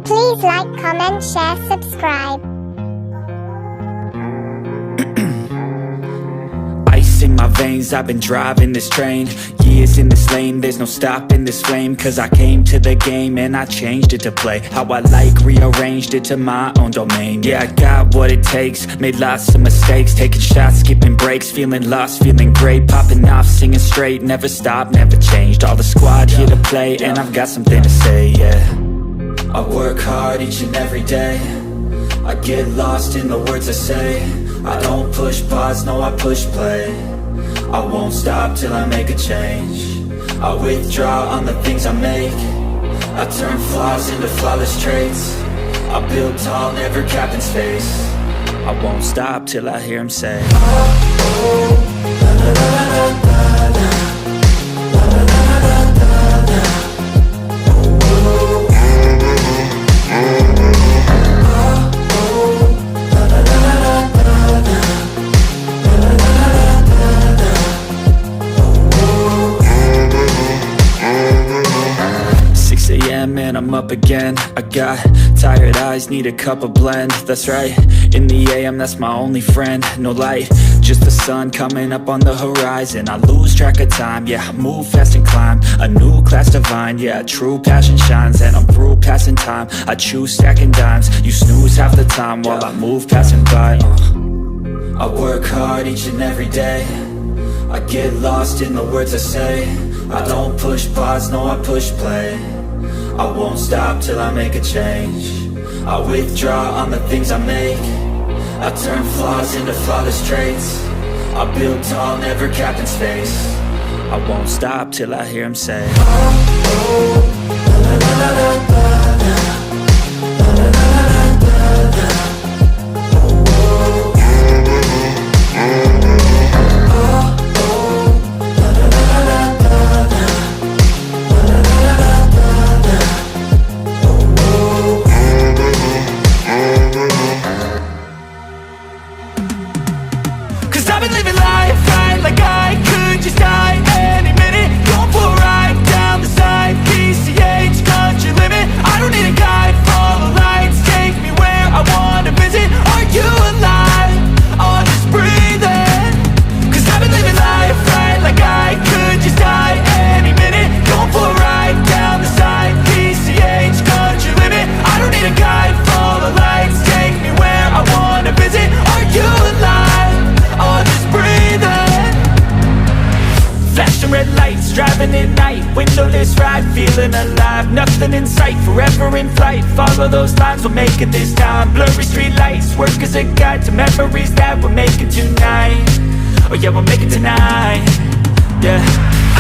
Please like, comment, share, subscribe. Ice in my veins, I've been driving this train. Years in this lane, there's no stopping this flame. Cause I came to the game and I changed it to play how I like, rearranged it to my own domain. Yeah, I got what it takes, made lots of mistakes, taking shots, skipping breaks, feeling lost, feeling great, popping off, singing straight, never stopped, never changed. All the squad here to play and I've got something to say, yeah. I work hard each and every day, I get lost in the words I say. I don't push pause, no I push play. I won't stop till I make a change. I withdraw on the things I make. I turn flaws into flawless traits. I build tall, never capped in space. I won't stop till I hear him say, oh, oh, la, la, la, la, la, la. And I'm up again. I got tired eyes, need a cup of blend. That's right, in the AM, that's my only friend. No light, just the sun coming up on the horizon. I lose track of time, yeah, I move fast and climb a new class divine, yeah, true passion shines. And I'm through passing time, I choose stacking dimes. You snooze half the time while I move passing by. I work hard each and every day, I get lost in the words I say. I don't push pause, no I push play. I won't stop till I make a change. I withdraw on the things I make. I turn flaws into flawless traits. I build tall, never capped in space. I won't stop till I hear him say, oh, oh, la, la, la, la, la, la. Driving at night, windowless ride, feeling alive. Nothing in sight, forever in flight. Follow those lines, we'll make it this time. Blurry street lights, work as a guide to memories that we're making tonight. Oh yeah, we'll make it tonight. Yeah.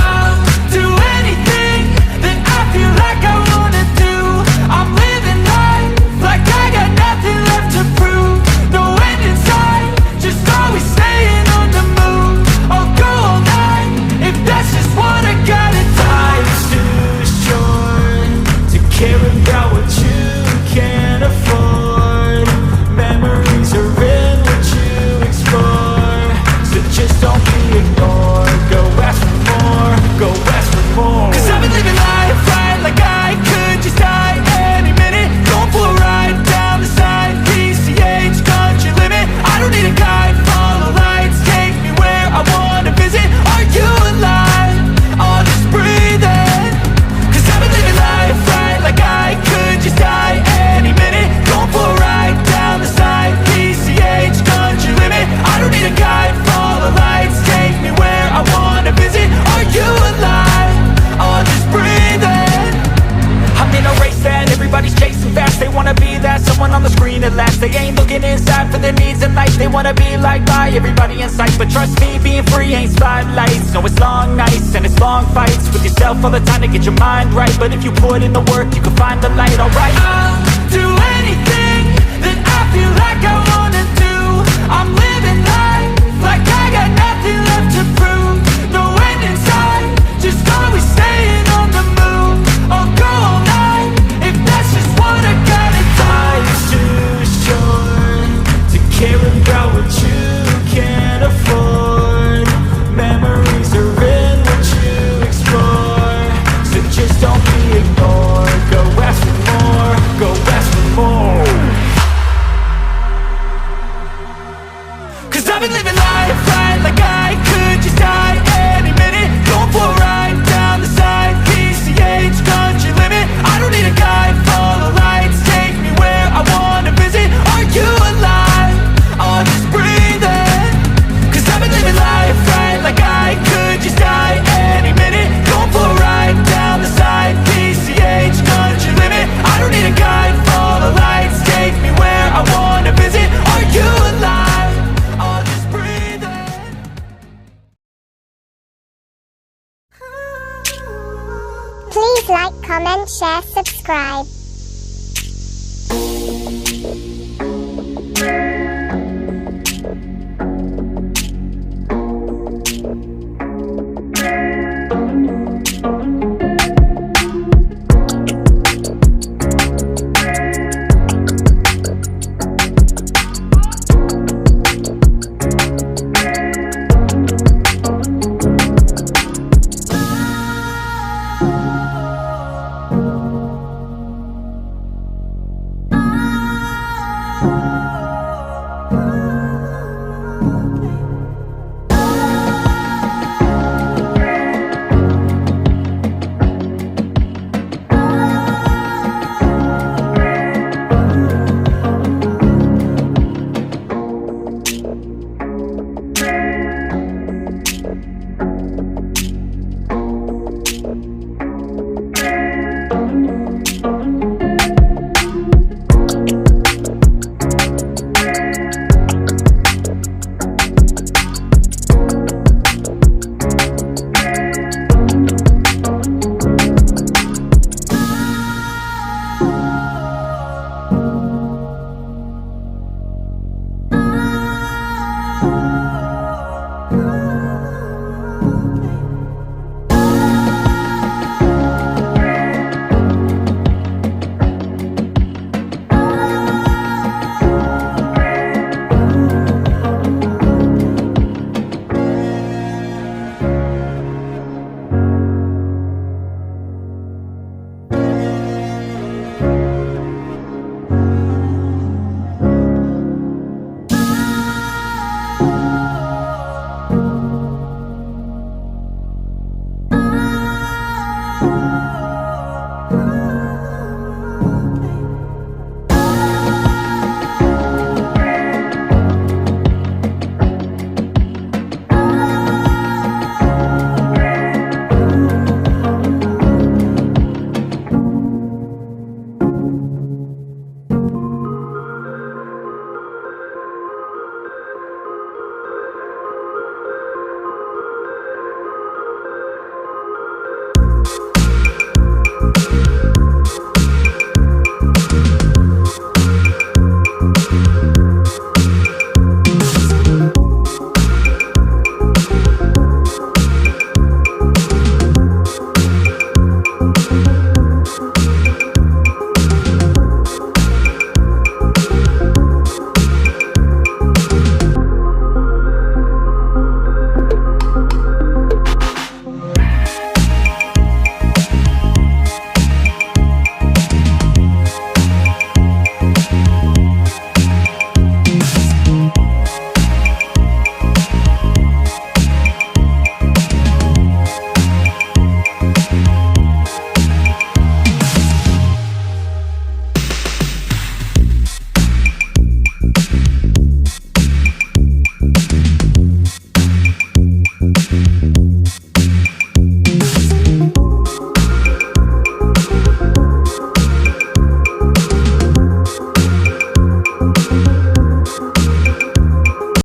I'll do anything that I feel like I wanna do. I'm living life like I got nothing left to prove. No end in sight, just always staying on the move. I'll go all night if that's just what I gotta do. Life's too short to care about what you can't afford. Memories are in what you explore, so just don't be ignored. Go ask for more, go ask for more. Cause I've been living life right like I could just die any minute. Going for a ride down the side, PCH, country limit. I don't need a guide, follow lights, take me where I wanna visit. Are you alive? Or just breathing? Cause I've been living life right like I could just die any minute. Going for a ride down the side, PCH, country limit. I don't need a guide, follow lights, take me where I wanna visit. Are you alive? Or just breathing? I'm in a race that everybody's chasing fast. They wanna be that someone on the screen at last. They ain't looking inside for their needs in life. They wanna be liked by everybody in sight. But trust me, being free ain't spotlights. No, it's long nights and it's long fights with yourself all the time to get your mind right. But if you put in the work, you can find the light, alright. I'll do anything that I feel like I wanna do. I'm living life like I got nothing left to prove. No end in sight, just always staying on the move. I'll go all night if that's just what I gotta do. Life's too short to care about what you can't afford. Memories are in what you explore, so just don't be ignored. Go ask for more, go ask Please like, comment, share, subscribe.